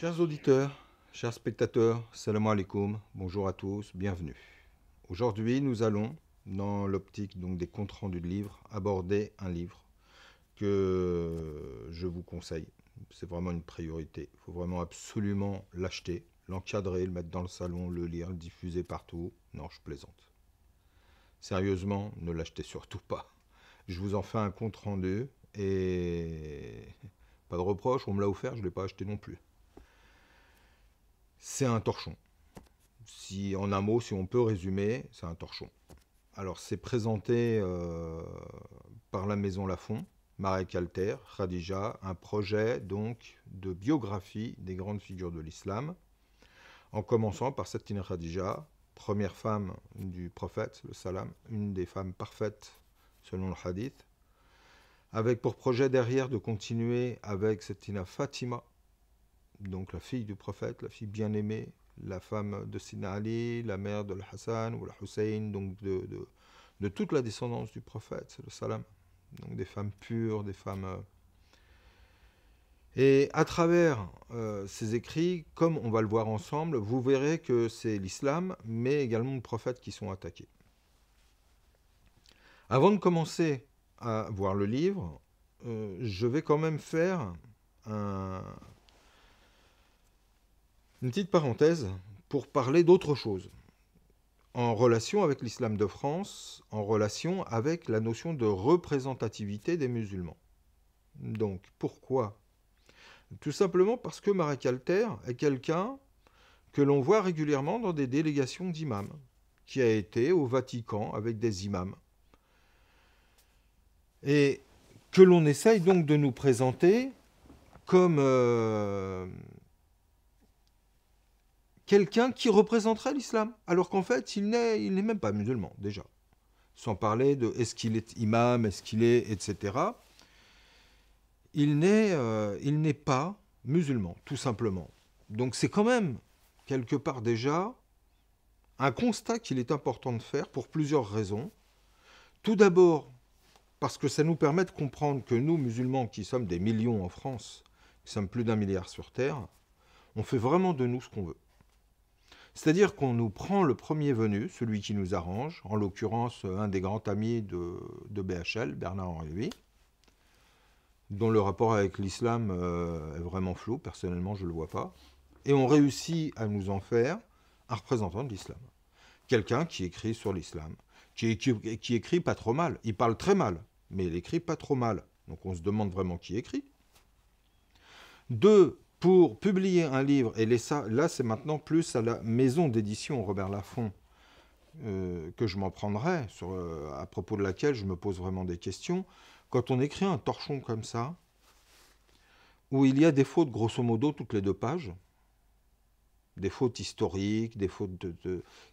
Chers auditeurs, chers spectateurs, salam alaikum, bonjour à tous, bienvenue. Aujourd'hui, nous allons, dans l'optique donc des comptes rendus de livres, aborder un livre que je vous conseille. C'est vraiment une priorité. Il faut vraiment absolument l'acheter, l'encadrer, le mettre dans le salon, le lire, le diffuser partout. Non, je plaisante. Sérieusement, ne l'achetez surtout pas. Je vous en fais un compte rendu et pas de reproche, on me l'a offert, je ne l'ai pas acheté non plus. C'est un torchon. Si en un mot, si on peut résumer, c'est un torchon. Alors c'est présenté par la maison Lafon, Marek Alter, Khadija, un projet donc de biographie des grandes figures de l'islam, en commençant par Sayyidina Khadija, première femme du prophète, le salam, une des femmes parfaites selon le hadith, avec pour projet derrière de continuer avec Sayyidina Fatima, donc la fille du prophète, la fille bien-aimée, la femme de Sina Ali, la mère de Hassan ou la Hussein, donc de toute la descendance du prophète, c'est le salam. Donc des femmes pures, des femmes... Et à travers ces écrits, comme on va le voir ensemble, vous verrez que c'est l'islam, mais également le prophète qui sont attaqués. Avant de commencer à voir le livre, je vais quand même faire une petite parenthèse pour parler d'autre chose, en relation avec l'islam de France, en relation avec la notion de représentativité des musulmans. Donc, pourquoi? Tout simplement parce que Marek Alter est quelqu'un que l'on voit régulièrement dans des délégations d'imams, qui a été au Vatican avec des imams, et que l'on essaye donc de nous présenter comme quelqu'un qui représenterait l'islam, alors qu'en fait, il n'est même pas musulman, déjà. Sans parler de est-ce qu'il est imam, est-ce qu'il est, etc. Il n'est pas musulman, tout simplement. Donc c'est quand même, quelque part déjà, un constat qu'il est important de faire pour plusieurs raisons. Tout d'abord, parce que ça nous permet de comprendre que nous, musulmans, qui sommes des millions en France, qui sommes plus d'1 milliard sur Terre, on fait vraiment de nous ce qu'on veut. C'est-à-dire qu'on nous prend le premier venu, celui qui nous arrange, en l'occurrence un des grands amis de BHL, Bernard-Henri Lévy, dont le rapport avec l'islam est vraiment flou, personnellement je ne le vois pas, et on réussit à nous en faire un représentant de l'islam. Quelqu'un qui écrit sur l'islam, qui écrit pas trop mal, il parle très mal, mais il écrit pas trop mal, donc on se demande vraiment qui écrit. Deux, pour publier un livre, et là c'est maintenant plus à la maison d'édition Robert Laffont que je m'en prendrai, à propos de laquelle je me pose vraiment des questions. Quand on écrit un torchon comme ça, où il y a des fautes grosso modo toutes les 2 pages, des fautes historiques, des fautes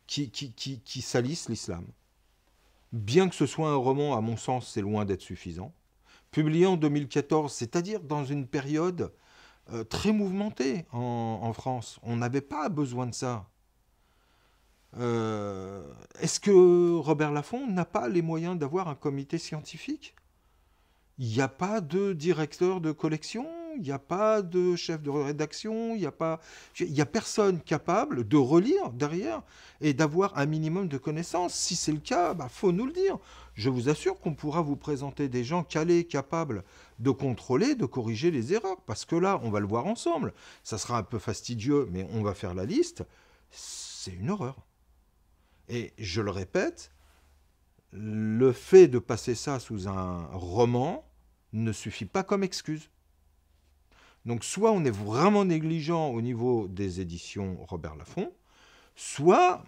qui salissent l'islam. Bien que ce soit un roman, à mon sens, c'est loin d'être suffisant. Publié en 2014, c'est-à-dire dans une période très mouvementée en France. On n'avait pas besoin de ça. Est-ce que Robert Laffont n'a pas les moyens d'avoir un comité scientifique? Il n'y a pas de directeur de collection, il n'y a pas de chef de rédaction, il y a personne capable de relire derrière et d'avoir un minimum de connaissances. Si c'est le cas, bah, faut nous le dire. Je vous assure qu'on pourra vous présenter des gens calés, capables de contrôler, de corriger les erreurs. Parce que là, on va le voir ensemble. Ça sera un peu fastidieux, mais on va faire la liste. C'est une horreur. Et je le répète, le fait de passer ça sous un roman ne suffit pas comme excuse. Donc soit on est vraiment négligent au niveau des éditions Robert Laffont, soit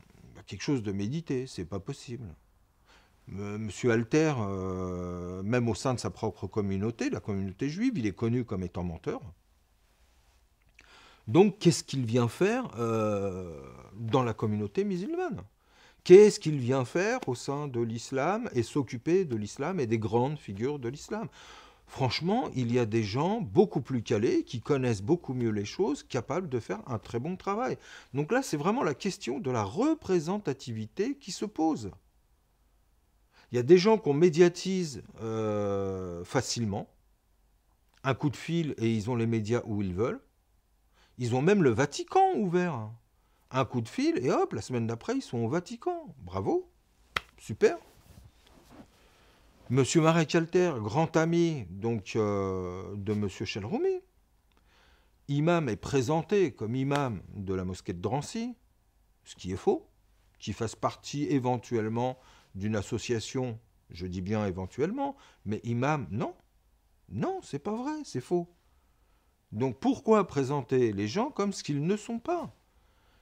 quelque chose de médité, c'est pas possible. Monsieur Alter, même au sein de sa propre communauté, la communauté juive, il est connu comme étant menteur. Donc qu'est-ce qu'il vient faire dans la communauté musulmane? Qu'est-ce qu'il vient faire au sein de l'islam et s'occuper de l'islam et des grandes figures de l'islam? Franchement, il y a des gens beaucoup plus calés, qui connaissent beaucoup mieux les choses, capables de faire un très bon travail. Donc là, c'est vraiment la question de la représentativité qui se pose. Il y a des gens qu'on médiatise facilement, un coup de fil et ils ont les médias où ils veulent. Ils ont même le Vatican ouvert. Un coup de fil, et hop, la semaine d'après, ils sont au Vatican. Bravo, super. Monsieur Marek Alter, grand ami donc, de Monsieur Chelroumi, imam est présenté comme imam de la mosquée de Drancy, ce qui est faux, qui fasse partie éventuellement d'une association, je dis bien éventuellement, mais imam, non. Non, c'est pas vrai, c'est faux. Donc pourquoi présenter les gens comme ce qu'ils ne sont pas?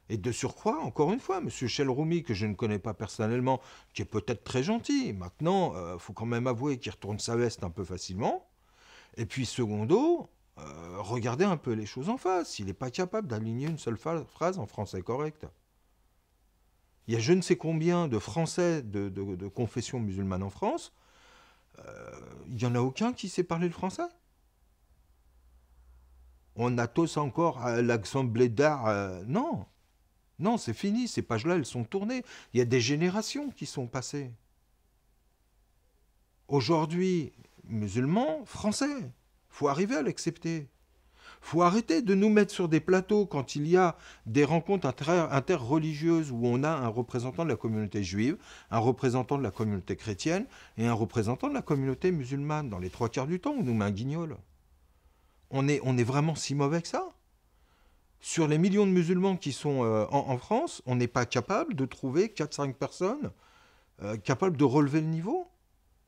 Et de surcroît, encore une fois, M. Chelroumi, que je ne connais pas personnellement, qui est peut-être très gentil, maintenant, faut quand même avouer qu'il retourne sa veste un peu facilement. Et puis, secondo, regardez un peu les choses en face. Il n'est pas capable d'aligner une seule phrase en français correct. Il y a je ne sais combien de Français de confession musulmane en France. Il n'y en a aucun qui sait parler le français. On a tous encore l'accent blédard. Non. Non, c'est fini, ces pages-là, elles sont tournées. Il y a des générations qui sont passées. Aujourd'hui, musulmans, français, faut arriver à l'accepter. Faut arrêter de nous mettre sur des plateaux quand il y a des rencontres interreligieuses où on a un représentant de la communauté juive, un représentant de la communauté chrétienne et un représentant de la communauté musulmane. Dans les 3/4 du temps, on nous met un guignol. On est vraiment si mauvais que ça? Sur les millions de musulmans qui sont en France, on n'est pas capable de trouver 4-5 personnes capables de relever le niveau,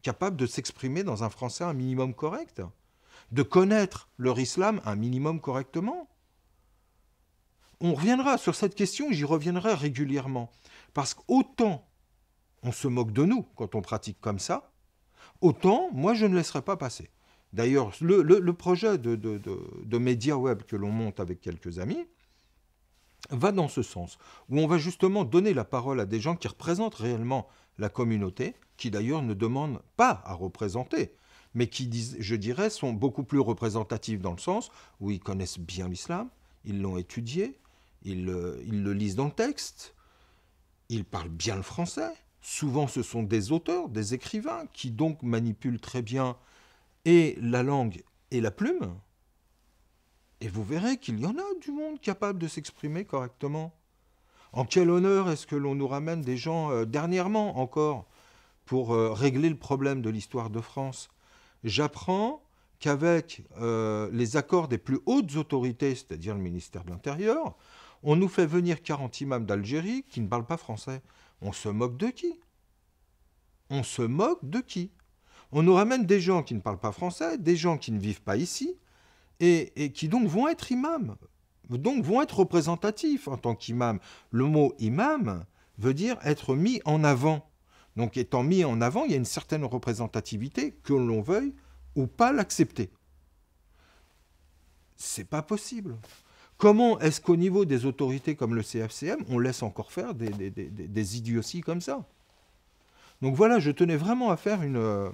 capables de s'exprimer dans un français un minimum correct, de connaître leur islam un minimum correctement. On reviendra sur cette question, j'y reviendrai régulièrement. Parce qu'autant on se moque de nous quand on pratique comme ça, autant moi je ne laisserai pas passer. D'ailleurs, le projet de média web que l'on monte avec quelques amis va dans ce sens, où on va justement donner la parole à des gens qui représentent réellement la communauté, qui d'ailleurs ne demandent pas à représenter, mais qui, je dirais, sont beaucoup plus représentatifs dans le sens où ils connaissent bien l'islam, ils l'ont étudié, ils le lisent dans le texte, ils parlent bien le français. Souvent, ce sont des auteurs, des écrivains, qui donc manipulent très bien et la langue et la plume. Et vous verrez qu'il y en a du monde capable de s'exprimer correctement. En quel honneur est-ce que l'on nous ramène des gens, dernièrement encore, pour régler le problème de l'histoire de France? J'apprends qu'avec les accords des plus hautes autorités, c'est-à-dire le ministère de l'Intérieur, on nous fait venir 40 imams d'Algérie qui ne parlent pas français. On se moque de qui? On se moque de qui? On nous ramène des gens qui ne parlent pas français, des gens qui ne vivent pas ici, et qui donc vont être imams, donc vont être représentatifs en tant qu'imam. Le mot imam veut dire être mis en avant. Donc étant mis en avant, il y a une certaine représentativité, que l'on veuille ou pas l'accepter. C'est pas possible. Comment est-ce qu'au niveau des autorités comme le CFCM, on laisse encore faire des idioties comme ça? Donc voilà, je tenais vraiment à faire une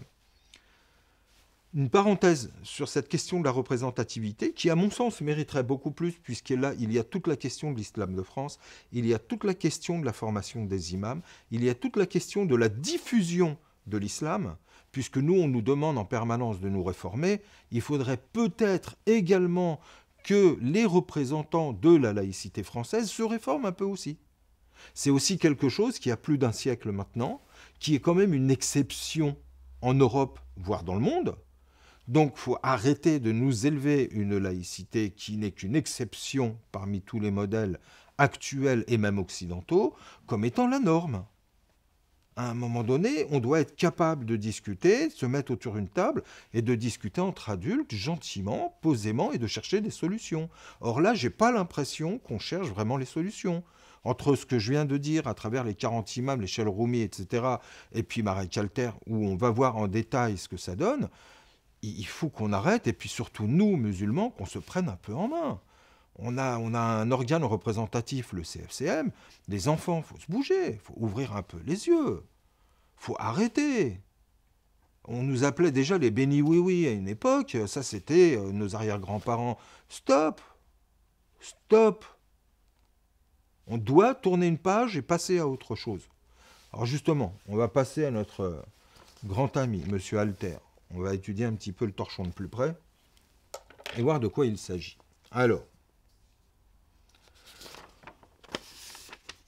parenthèse sur cette question de la représentativité, qui à mon sens mériterait beaucoup plus, puisqu'il y a toute la question de l'islam de France, il y a toute la question de la formation des imams, il y a toute la question de la diffusion de l'islam, puisque nous, on nous demande en permanence de nous réformer, il faudrait peut-être également que les représentants de la laïcité française se réforment un peu aussi. C'est aussi quelque chose qui a plus d'un siècle maintenant, qui est quand même une exception en Europe, voire dans le monde. Donc il faut arrêter de nous élever une laïcité qui n'est qu'une exception parmi tous les modèles actuels et même occidentaux, comme étant la norme. À un moment donné, on doit être capable de discuter, se mettre autour d'une table et de discuter entre adultes, gentiment, posément, et de chercher des solutions. Or là, je n'ai pas l'impression qu'on cherche vraiment les solutions. Entre ce que je viens de dire à travers les 40 imams, les Chelroumi, etc., et puis Marek Alter, où on va voir en détail ce que ça donne, il faut qu'on arrête, et puis surtout nous, musulmans, qu'on se prenne un peu en main. On a un organe représentatif, le CFCM. Les enfants, il faut se bouger, il faut ouvrir un peu les yeux. Il faut arrêter. On nous appelait déjà les bénis oui-oui à une époque. Ça, c'était nos arrière-grands-parents. Stop. Stop. On doit tourner une page et passer à autre chose. Alors justement, on va passer à notre grand ami, Monsieur Alter. On va étudier un petit peu le torchon de plus près et voir de quoi il s'agit. Alors,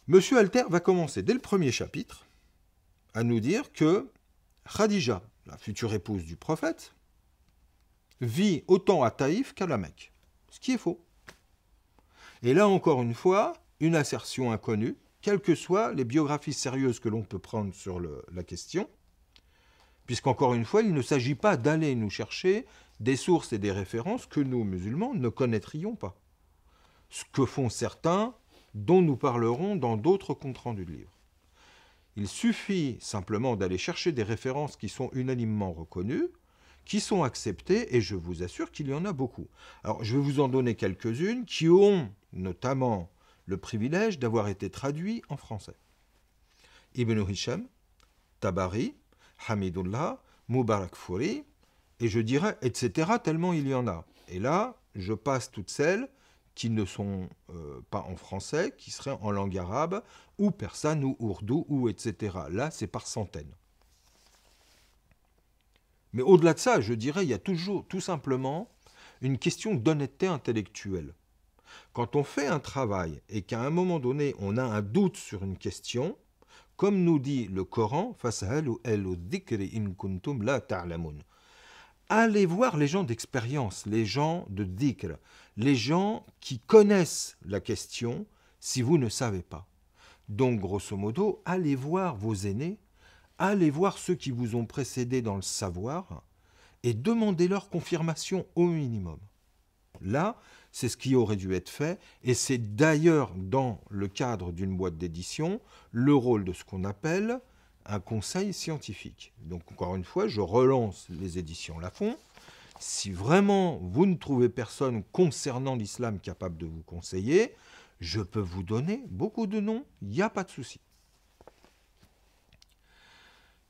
Monsieur Alter va commencer dès le premier chapitre à nous dire que Khadija, la future épouse du prophète, vit autant à Taïf qu'à la Mecque, ce qui est faux. Et là encore une fois, une assertion inconnue, quelles que soient les biographies sérieuses que l'on peut prendre sur la question, puisqu'encore une fois, il ne s'agit pas d'aller nous chercher des sources et des références que nous, musulmans, ne connaîtrions pas. Ce que font certains, dont nous parlerons dans d'autres comptes rendus de livres. Il suffit simplement d'aller chercher des références qui sont unanimement reconnues, qui sont acceptées, et je vous assure qu'il y en a beaucoup. Alors, je vais vous en donner quelques-unes qui ont notamment le privilège d'avoir été traduits en français. Ibn Hisham, Tabari, Hamidullah, Mubarakfuri, et je dirais, etc., tellement il y en a. Et là, je passe toutes celles qui ne sont pas en français, qui seraient en langue arabe, ou persane, ou ourdou, ou etc. Là, c'est par centaines. Mais au-delà de ça, je dirais, il y a toujours, tout simplement, une question d'honnêteté intellectuelle. Quand on fait un travail et qu'à un moment donné, on a un doute sur une question, comme nous dit le Coran, allez voir les gens d'expérience, les gens de dhikr, les gens qui connaissent la question si vous ne savez pas. Donc, grosso modo, allez voir vos aînés, allez voir ceux qui vous ont précédé dans le savoir et demandez-leur confirmation au minimum. Là, c'est ce qui aurait dû être fait, et c'est d'ailleurs dans le cadre d'une boîte d'édition le rôle de ce qu'on appelle un conseil scientifique. Donc encore une fois, je relance les éditions Lafon. Si vraiment vous ne trouvez personne concernant l'islam capable de vous conseiller, je peux vous donner beaucoup de noms, il n'y a pas de souci.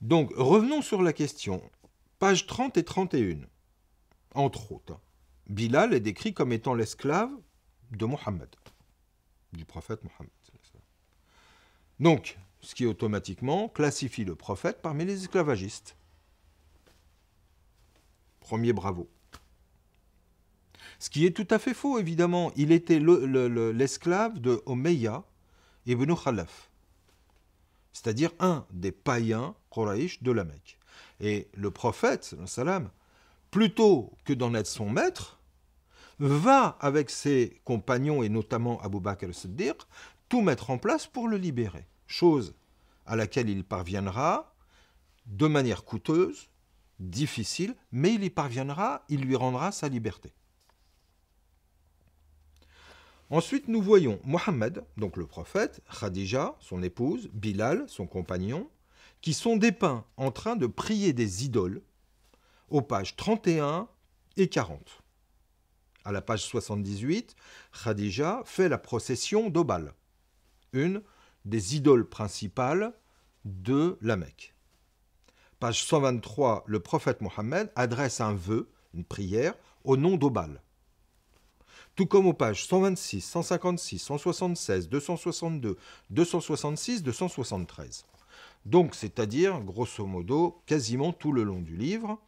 Donc revenons sur la question. Pages 30 et 31, entre autres. Bilal est décrit comme étant l'esclave de Mohammed, du prophète Mohammed. Donc, ce qui automatiquement classifie le prophète parmi les esclavagistes. Premier bravo. Ce qui est tout à fait faux, évidemment. Il était l'esclave de Omeya ibn Khalaf, c'est-à-dire un des païens Quraïsh de la Mecque. Et le prophète, salam, plutôt que d'en être son maître, va avec ses compagnons, et notamment Abu Bakr al-Siddiq, tout mettre en place pour le libérer. Chose à laquelle il parviendra de manière coûteuse, difficile, mais il y parviendra, il lui rendra sa liberté. Ensuite, nous voyons Mohammed, donc le prophète, Khadija, son épouse, Bilal, son compagnon, qui sont dépeints en train de prier des idoles aux pages 31 et 40. À la page 78, Khadija fait la procession d'Obal, une des idoles principales de la Mecque. Page 123, le prophète Mohammed adresse un vœu, une prière, au nom d'Obal. Tout comme aux pages 126, 156, 176, 262, 266, 273. Donc, c'est-à-dire, grosso modo, quasiment tout le long du livre,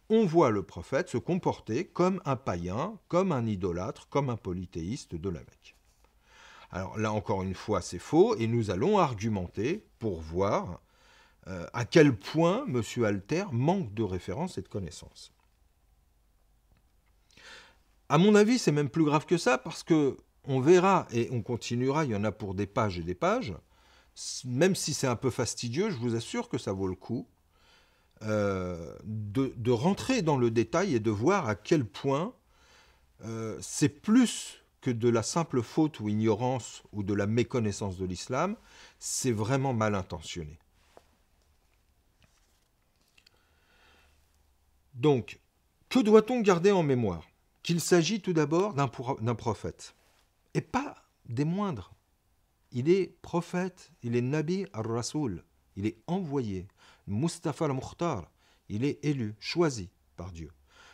on voit le prophète se comporter comme un païen, comme un idolâtre, comme un polythéiste de la Mecque. Alors là, encore une fois, c'est faux, et nous allons argumenter pour voir à quel point M. Alter manque de références et de connaissances. À mon avis, c'est même plus grave que ça, parce que on verra, et on continuera, il y en a pour des pages et des pages, même si c'est un peu fastidieux, je vous assure que ça vaut le coup, de rentrer dans le détail et de voir à quel point c'est plus que de la simple faute ou ignorance ou de la méconnaissance de l'islam, c'est vraiment mal intentionné. Donc, que doit-on garder en mémoire? Qu'il s'agit tout d'abord d'un prophète, et pas des moindres. Il est prophète, il est Nabi al-Rasoul, il est envoyé. Mustafa al-Mukhtar, il est élu, choisi par Dieu.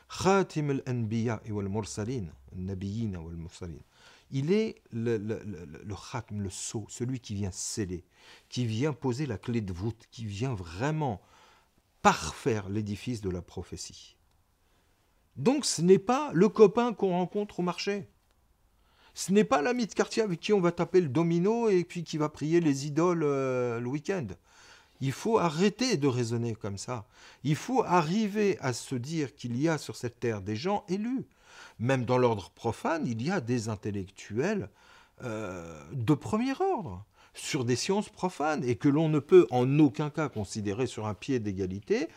Khatim al-Anbiya wal-Mursalin, al-Nabiyyin wal-Mursalin. Il est le khatim, le sceau, celui qui vient sceller, qui vient poser la clé de voûte, qui vient vraiment parfaire l'édifice de la prophétie. Donc ce n'est pas le copain qu'on rencontre au marché. Ce n'est pas l'ami de quartier avec qui on va taper le domino et puis qui va prier les idoles le week-end. Il faut arrêter de raisonner comme ça. Il faut arriver à se dire qu'il y a sur cette terre des gens élus. Même dans l'ordre profane, il y a des intellectuels de premier ordre sur des sciences profanes et que l'on ne peut en aucun cas considérer sur un pied d'égalité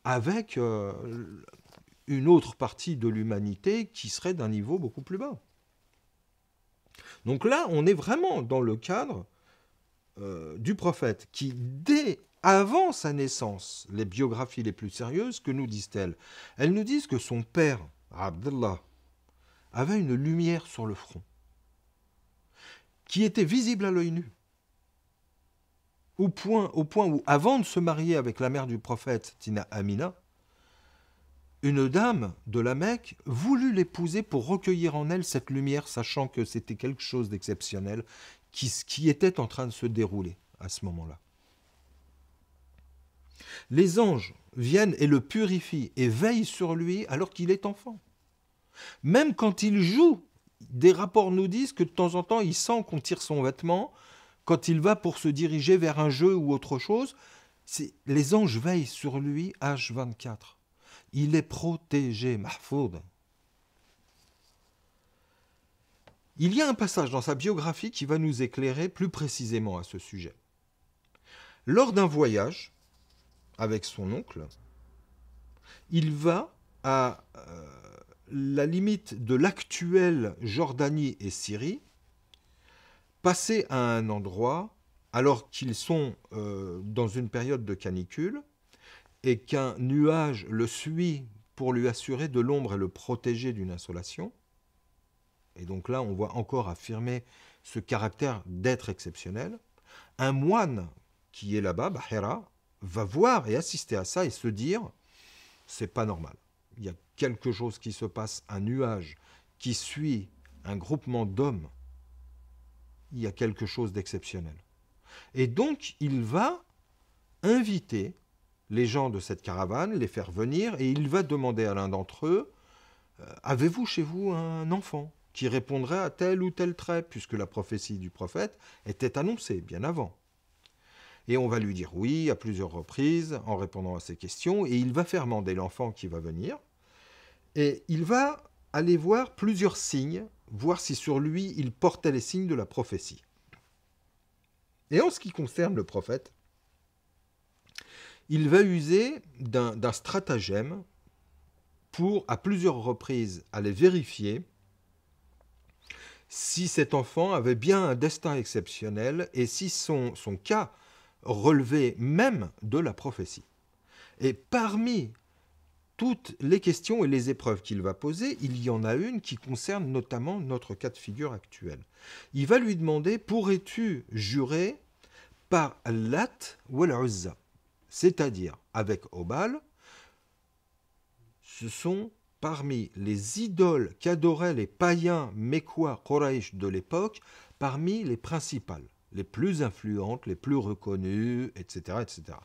avec une autre partie de l'humanité qui serait d'un niveau beaucoup plus bas. Donc là, on est vraiment dans le cadre du prophète qui, dès avant sa naissance, les biographies les plus sérieuses, que nous disent-elles? Elles nous disent que son père, Abdallah, avait une lumière sur le front, qui était visible à l'œil nu. Au point où, avant de se marier avec la mère du prophète, Tina Amina, une dame de la Mecque voulut l'épouser pour recueillir en elle cette lumière, sachant que c'était quelque chose d'exceptionnel qui était en train de se dérouler à ce moment-là. Les anges viennent et le purifient et veillent sur lui alors qu'il est enfant. Même quand il joue, des rapports nous disent que de temps en temps, il sent qu'on tire son vêtement. Quand il va pour se diriger vers un jeu ou autre chose, les anges veillent sur lui H24. Il est protégé, mahfoud. Il y a un passage dans sa biographie qui va nous éclairer plus précisément à ce sujet. Lors d'un voyage avec son oncle, il va à la limite de l'actuelle Jordanie et Syrie, passer à un endroit alors qu'ils sont dans une période de canicule et qu'un nuage le suit pour lui assurer de l'ombre et le protéger d'une insolation. Et donc là, on voit encore affirmer ce caractère d'être exceptionnel. Un moine qui est là-bas, Bahira, va voir et assister à ça et se dire, c'est pas normal. Il y a quelque chose qui se passe, un nuage qui suit un groupement d'hommes. Il y a quelque chose d'exceptionnel. Et donc, il va inviter les gens de cette caravane, les faire venir, et il va demander à l'un d'entre eux, avez-vous chez vous un enfant qui répondrait à tel ou tel trait, puisque la prophétie du prophète était annoncée bien avant. Et on va lui dire oui à plusieurs reprises en répondant à ces questions, et il va faire mander l'enfant qui va venir, et il va aller voir plusieurs signes, voir si sur lui il portait les signes de la prophétie. Et en ce qui concerne le prophète, il va user d'un stratagème pour, à plusieurs reprises, aller vérifier si cet enfant avait bien un destin exceptionnel et si son cas relevait même de la prophétie. Et parmi toutes les questions et les épreuves qu'il va poser, il y en a une qui concerne notamment notre cas de figure actuel. Il va lui demander, pourrais-tu jurer par Lat ou Al-Uzza, c'est-à-dire avec Obal, ce sont parmi les idoles qu'adoraient les païens mécois Quraysh de l'époque, parmi les principales, les plus influentes, les plus reconnues, etc., etc.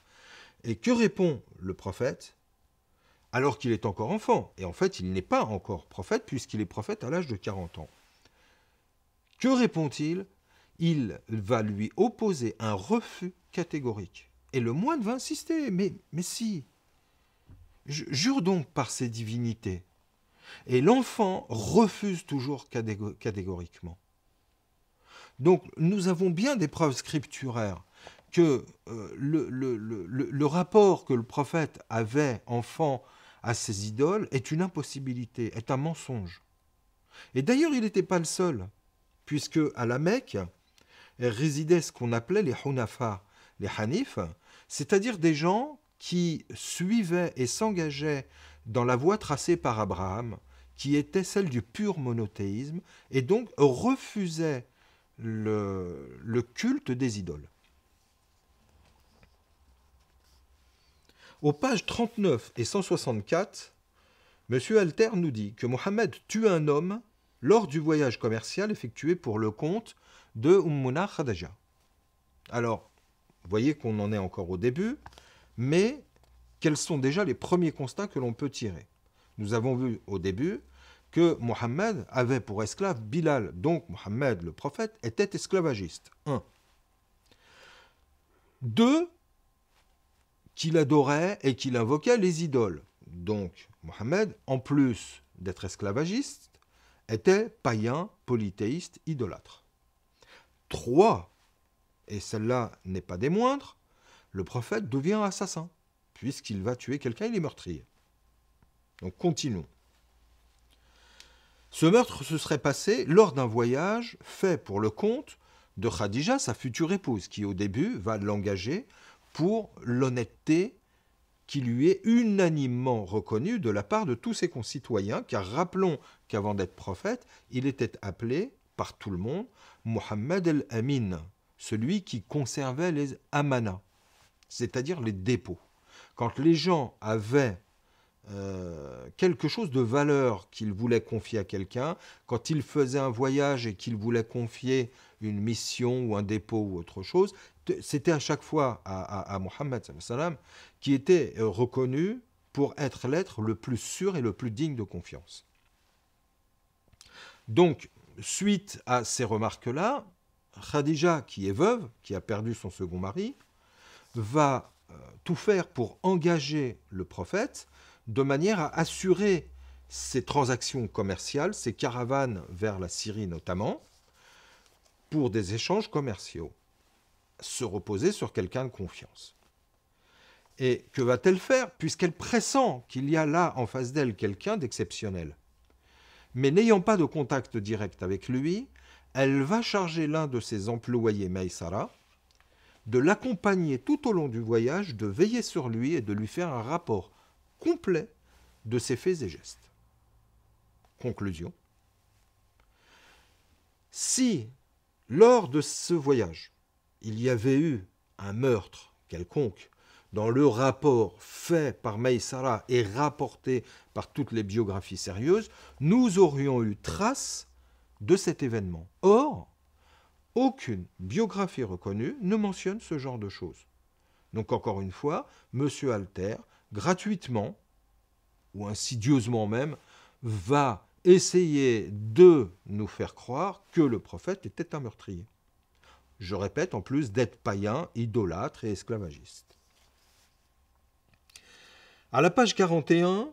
Et que répond le prophète alors qu'il est encore enfant? Et en fait, il n'est pas encore prophète puisqu'il est prophète à l'âge de 40 ans. Que répond-il? Il va lui opposer un refus catégorique. Et le moine va insister, mais si, jure donc par ces divinités. Et l'enfant refuse toujours catégoriquement. Donc nous avons bien des preuves scripturaires que le rapport que le prophète avait, enfant, à ses idoles est une impossibilité, est un mensonge. Et d'ailleurs, il n'était pas le seul, puisque à la Mecque résidaient ce qu'on appelait les Hunafa, les Hanifs, c'est-à-dire des gens qui suivaient et s'engageaient dans la voie tracée par Abraham, qui était celle du pur monothéisme, et donc refusaient le culte des idoles. Aux pages 39 et 164, M. Alter nous dit que Mohammed tue un homme lors du voyage commercial effectué pour le compte de Ummuna Khadija. Alors, vous voyez qu'on en est encore au début, mais quels sont déjà les premiers constats que l'on peut tirer? Nous avons vu au début que Mohammed avait pour esclave Bilal. Donc Mohammed, le prophète, était esclavagiste. 1. 2. Qu'il adorait et qu'il invoquait les idoles. Donc Mohammed, en plus d'être esclavagiste, était païen, polythéiste, idolâtre. 3. Et celle-là n'est pas des moindres, le prophète devient assassin, puisqu'il va tuer quelqu'un, il est meurtrier. Donc continuons. Ce meurtre se serait passé lors d'un voyage fait pour le compte de Khadija, sa future épouse, qui au début va l'engager pour l'honnêteté qui lui est unanimement reconnue de la part de tous ses concitoyens, car rappelons qu'avant d'être prophète, il était appelé par tout le monde Mohammed el-Amin, celui qui conservait les amanas, c'est-à-dire les dépôts. Quand les gens avaient quelque chose de valeur qu'ils voulaient confier à quelqu'un, quand ils faisaient un voyage et qu'ils voulaient confier une mission ou un dépôt ou autre chose, c'était à chaque fois à Mohammed qui était reconnu pour être l'être le plus sûr et le plus digne de confiance. Donc, suite à ces remarques-là, Khadija, qui est veuve, qui a perdu son second mari, va tout faire pour engager le prophète de manière à assurer ses transactions commerciales, ses caravanes vers la Syrie notamment, pour des échanges commerciaux, se reposer sur quelqu'un de confiance. Et que va-t-elle faire, puisqu'elle pressent qu'il y a là en face d'elle quelqu'un d'exceptionnel? Mais n'ayant pas de contact direct avec lui, elle va charger l'un de ses employés, Maïsara, de l'accompagner tout au long du voyage, de veiller sur lui et de lui faire un rapport complet de ses faits et gestes. Conclusion. Si, lors de ce voyage, il y avait eu un meurtre quelconque, dans le rapport fait par Maïsara et rapporté par toutes les biographies sérieuses, nous aurions eu trace de cet événement. Or, aucune biographie reconnue ne mentionne ce genre de choses. Donc encore une fois, M. Alter, gratuitement, ou insidieusement même, va essayer de nous faire croire que le prophète était un meurtrier. Je répète, en plus d'être païen, idolâtre et esclavagiste. À la page 41,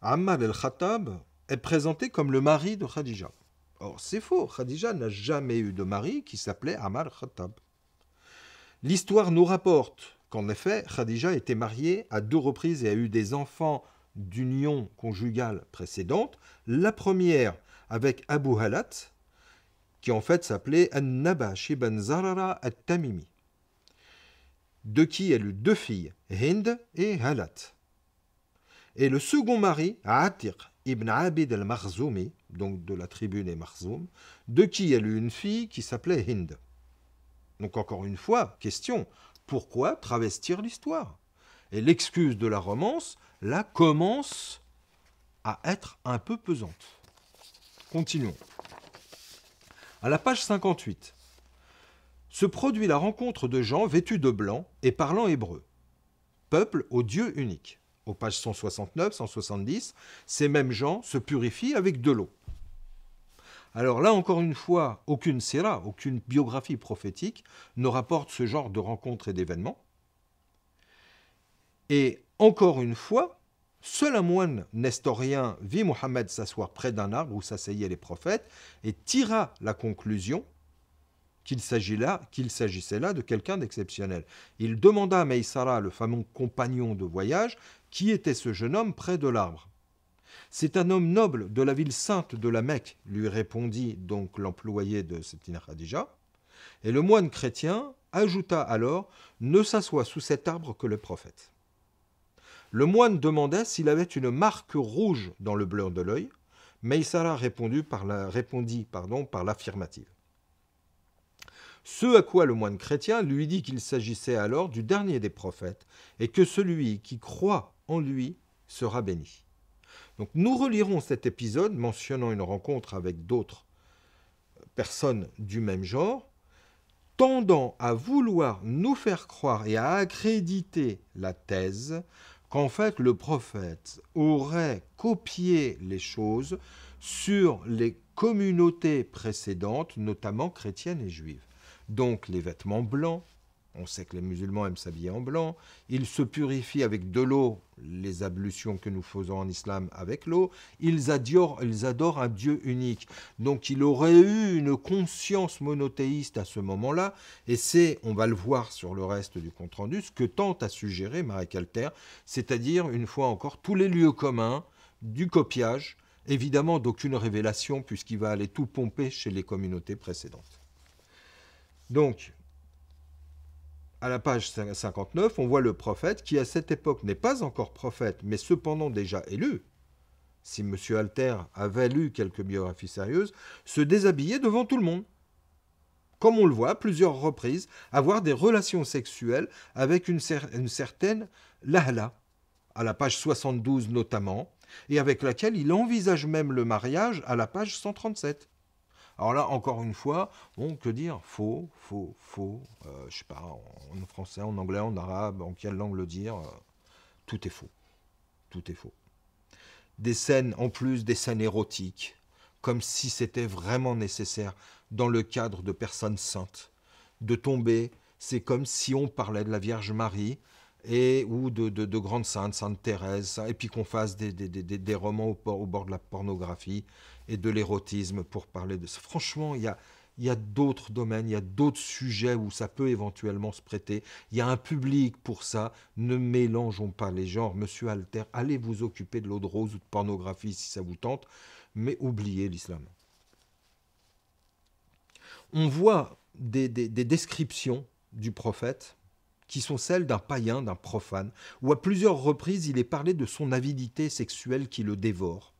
Ammar el-Khattab est présenté comme le mari de Khadija. Or, c'est faux, Khadija n'a jamais eu de mari qui s'appelait Ammar el-Khattab. L'histoire nous rapporte qu'en effet, Khadija était mariée à 2 reprises et a eu des enfants d'union conjugale précédente. La première avec Abu Halat, qui en fait s'appelait An-Nabash ibn Zarara at-Tamimi, de qui elle eut 2 filles, Hind et Halat. Et le second mari, Atiq ibn Abid al-Makhzoumi, donc de la tribu des Makhzoum, de qui elle eut une fille qui s'appelait Hind. Donc encore une fois, question, pourquoi travestir l'histoire? Et l'excuse de la romance, là, commence à être un peu pesante. Continuons. À la page 58, se produit la rencontre de gens vêtus de blanc et parlant hébreu, peuple au Dieu unique. Aux pages 169, 170, ces mêmes gens se purifient avec de l'eau. Alors là, encore une fois, aucune sira, aucune biographie prophétique ne rapporte ce genre de rencontres et d'événements. Et encore une fois, seul un moine nestorien vit Mohammed s'asseoir près d'un arbre où s'asseyaient les prophètes et tira la conclusion qu'il s'agissait là de quelqu'un d'exceptionnel. Il demanda à Maïsara, le fameux compagnon de voyage, qui était ce jeune homme près de l'arbre. C'est un homme noble de la ville sainte de la Mecque, lui répondit donc l'employé de Septina Khadija. Et le moine chrétien ajouta alors, ne s'assoit sous cet arbre que le prophète. Le moine demandait s'il avait une marque rouge dans le bleu de l'œil. Maïsara répondit par l'affirmative. Ce à quoi le moine chrétien lui dit qu'il s'agissait alors du dernier des prophètes et que celui qui croit en lui sera béni. Donc nous relirons cet épisode mentionnant une rencontre avec d'autres personnes du même genre, tendant à vouloir nous faire croire et à accréditer la thèse qu'en fait le prophète aurait copié les choses sur les communautés précédentes, notamment chrétiennes et juives. Donc les vêtements blancs, on sait que les musulmans aiment s'habiller en blanc, ils se purifient avec de l'eau, les ablutions que nous faisons en islam avec l'eau, ils adorent un Dieu unique. Donc il aurait eu une conscience monothéiste à ce moment-là, et c'est, on va le voir sur le reste du compte-rendu, ce que tente à suggérer Marek Alter, c'est-à-dire, une fois encore, tous les lieux communs du copiage, évidemment d'aucune révélation, puisqu'il va aller tout pomper chez les communautés précédentes. Donc, à la page 59, on voit le prophète qui, à cette époque, n'est pas encore prophète, mais cependant déjà élu. Si M. Alter avait lu quelques biographies sérieuses, se déshabiller devant tout le monde. Comme on le voit à plusieurs reprises, avoir des relations sexuelles avec une certaine Lahla, à la page 72 notamment, et avec laquelle il envisage même le mariage à la page 137. Alors là, encore une fois, bon, que dire? Faux, je sais pas, en français, en anglais, en arabe, en quelle langue le dire, tout est faux. Tout est faux. Des scènes, en plus des scènes érotiques, comme si c'était vraiment nécessaire, dans le cadre de personnes saintes, de tomber, c'est comme si on parlait de la Vierge Marie, ou de grandes saintes, Sainte Thérèse, et puis qu'on fasse des romans au bord de la pornographie et de l'érotisme pour parler de ça. Franchement, il y a d'autres domaines, il y a d'autres sujets où ça peut éventuellement se prêter. Il y a un public pour ça. Ne mélangeons pas les genres. Monsieur Alter, allez vous occuper de l'eau de rose ou de pornographie si ça vous tente, mais oubliez l'islam. On voit des descriptions du prophète qui sont celles d'un païen, d'un profane, où à plusieurs reprises il est parlé de son avidité sexuelle qui le dévore.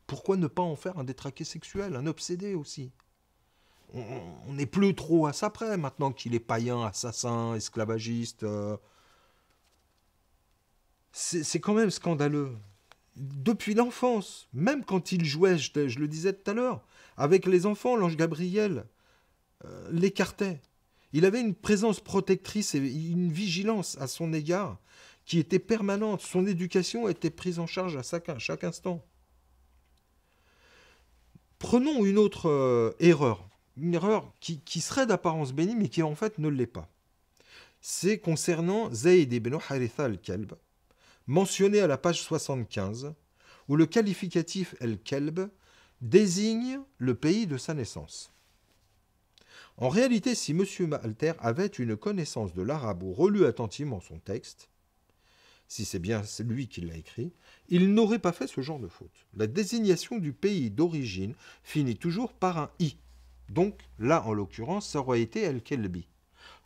Pourquoi ne pas en faire un détraqué sexuel, un obsédé aussi? On n'est plus trop à ça près maintenant qu'il est païen, assassin, esclavagiste. C'est quand même scandaleux. Depuis l'enfance, même quand il jouait, je le disais tout à l'heure, avec les enfants, l'ange Gabriel l'écartait. Il avait une présence protectrice et une vigilance à son égard qui était permanente. Son éducation était prise en charge à chaque instant. Prenons une autre erreur. Une erreur qui serait d'apparence bénie, mais qui en fait ne l'est pas. C'est concernant Zayd ibn Haritha al-Kalb, mentionné à la page 75, où le qualificatif el-Kalb désigne le pays de sa naissance. En réalité, si M. Alter avait une connaissance de l'arabe ou relu attentivement son texte, si c'est bien lui qui l'a écrit, il n'aurait pas fait ce genre de faute. La désignation du pays d'origine finit toujours par un « i ». Donc là, en l'occurrence, ça aurait été el-Kelbi.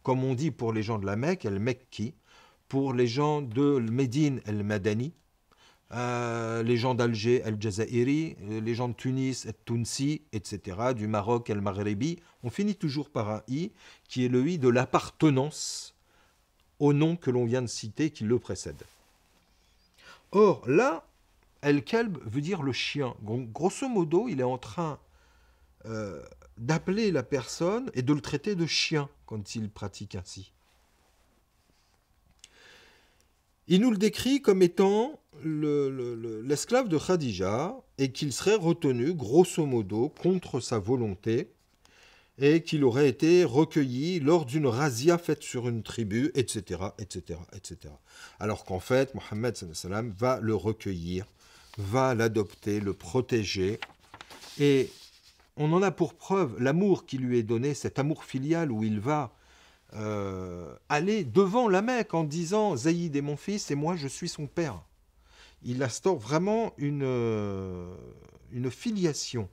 Comme on dit pour les gens de la Mecque, el-Mekki, pour les gens de Médine, el-Madani, les gens d'Alger, el-Jazairi, les gens de Tunis, el-Tunsi, etc., du Maroc, el-Maghribi, on finit toujours par un « i » qui est le « i » de l'appartenance au nom que l'on vient de citer qui le précède. Or, là, el-Kelb veut dire le chien. Grosso modo, il est en train d'appeler la personne et de le traiter de chien quand il pratique ainsi. Il nous le décrit comme étant l'esclave de Khadija et qu'il serait retenu, grosso modo, contre sa volonté et qu'il aurait été recueilli lors d'une razzia faite sur une tribu, etc., etc., etc. Alors qu'en fait, Mohammed va le recueillir, va l'adopter, le protéger, et on en a pour preuve l'amour qui lui est donné, cet amour filial où il va aller devant la Mecque en disant « Zaïd est mon fils et moi je suis son père ». Il instaure vraiment une filiation.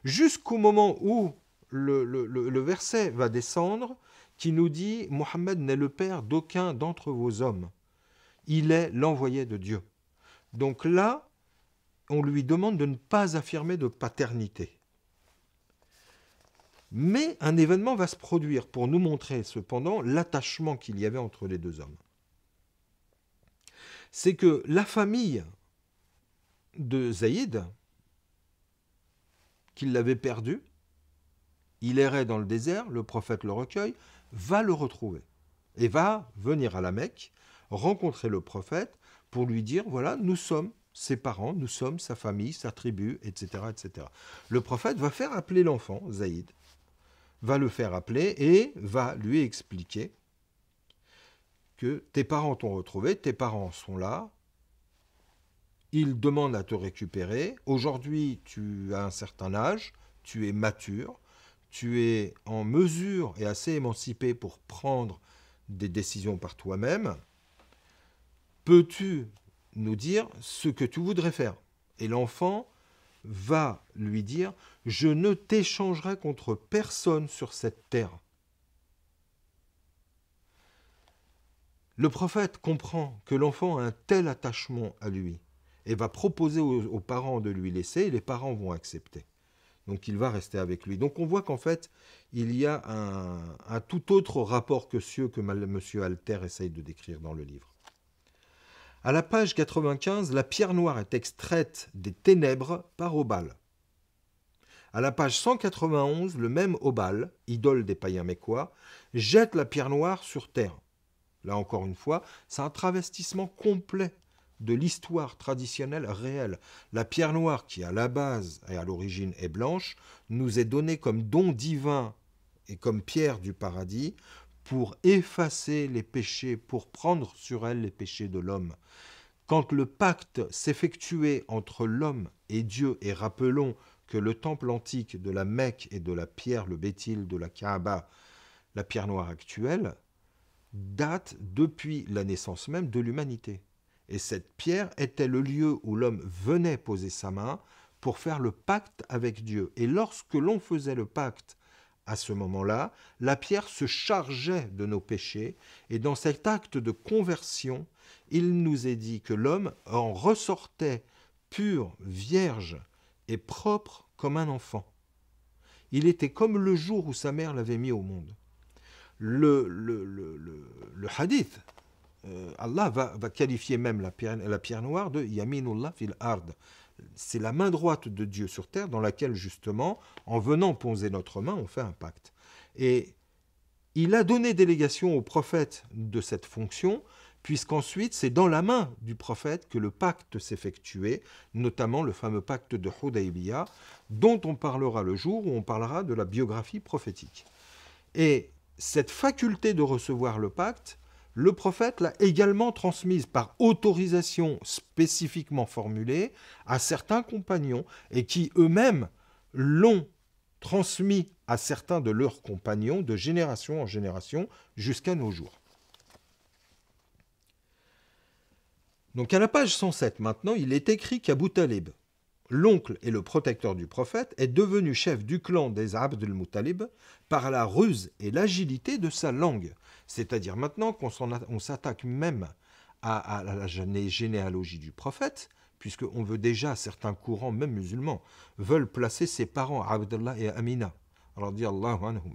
Jusqu'au moment où le verset va descendre qui nous dit « Mohammed n'est le père d'aucun d'entre vos hommes. Il est l'envoyé de Dieu ». Donc là, on lui demande de ne pas affirmer de paternité. Mais un événement va se produire pour nous montrer cependant l'attachement qu'il y avait entre les deux hommes. C'est que la famille de Zaïd, qu'il l'avait perdu, il errait dans le désert, le prophète le recueille, va le retrouver et va venir à la Mecque rencontrer le prophète pour lui dire, voilà, nous sommes ses parents, nous sommes sa famille, sa tribu, etc., etc. Le prophète va faire appeler l'enfant, Zaïd, va le faire appeler et va lui expliquer que tes parents t'ont retrouvé, tes parents sont là, ils demandent à te récupérer. Aujourd'hui, tu as un certain âge, tu es mature, tu es en mesure et assez émancipé pour prendre des décisions par toi-même. Peux-tu nous dire ce que tu voudrais faire? Et l'enfant va lui dire, je ne t'échangerai contre personne sur cette terre. Le prophète comprend que l'enfant a un tel attachement à lui et va proposer aux parents de lui laisser, et les parents vont accepter. Donc il va rester avec lui. Donc on voit qu'en fait, il y a un tout autre rapport que ceux que M. Alter essaye de décrire dans le livre. À la page 95, la pierre noire est extraite des ténèbres par Obal. À la page 191, le même Obal, idole des païens mécois, jette la pierre noire sur terre. Là encore une fois, c'est un travestissement complet de l'histoire traditionnelle réelle. La pierre noire, qui à la base et à l'origine est blanche, nous est donnée comme don divin et comme pierre du paradis pour effacer les péchés, pour prendre sur elle les péchés de l'homme. Quand le pacte s'effectuait entre l'homme et Dieu, et rappelons que le temple antique de la Mecque et de la pierre, le Béthil de la Kaaba, la pierre noire actuelle, date depuis la naissance même de l'humanité. Et cette pierre était le lieu où l'homme venait poser sa main pour faire le pacte avec Dieu. Et lorsque l'on faisait le pacte à ce moment-là, la pierre se chargeait de nos péchés. Et dans cet acte de conversion, il nous est dit que l'homme en ressortait pur, vierge et propre comme un enfant. Il était comme le jour où sa mère l'avait mis au monde. Le hadith, Allah va qualifier même la pierre noire de Yaminullah fil ard. C'est la main droite de Dieu sur terre dans laquelle justement, en venant poser notre main, on fait un pacte. Et il a donné délégation au prophète de cette fonction, puisqu'ensuite c'est dans la main du prophète que le pacte s'effectuait, notamment le fameux pacte de Hudaybiyah, dont on parlera le jour où on parlera de la biographie prophétique. Et cette faculté de recevoir le pacte, le prophète l'a également transmise par autorisation spécifiquement formulée à certains compagnons et qui eux-mêmes l'ont transmis à certains de leurs compagnons de génération en génération jusqu'à nos jours. Donc à la page 107 maintenant, il est écrit qu'Abu Talib, l'oncle et le protecteur du prophète, est devenu chef du clan des Abd al-Muttalib par la ruse et l'agilité de sa langue. C'est-à-dire maintenant qu'on s'attaque même à la généalogie du prophète, puisqu'on veut déjà, certains courants, même musulmans, veulent placer ses parents, Abdallah et Amina, radiyallahu anhum,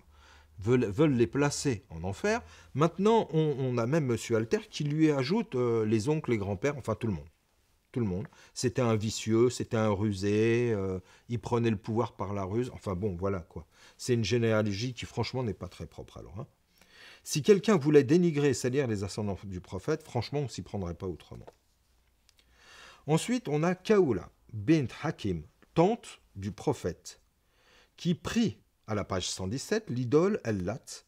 veulent les placer en enfer. Maintenant, on a même M. Alter qui lui ajoute les oncles, les grands-pères, enfin tout le monde. Tout le monde. C'était un vicieux, c'était un rusé, il prenait le pouvoir par la ruse. Enfin bon, voilà quoi. C'est une généalogie qui franchement n'est pas très propre alors. Hein. Si quelqu'un voulait dénigrer et salir les ascendants du prophète, franchement on ne s'y prendrait pas autrement. Ensuite, on a Kaoula bint Hakim, tante du prophète, qui prit, à la page 117, l'idole El-Lat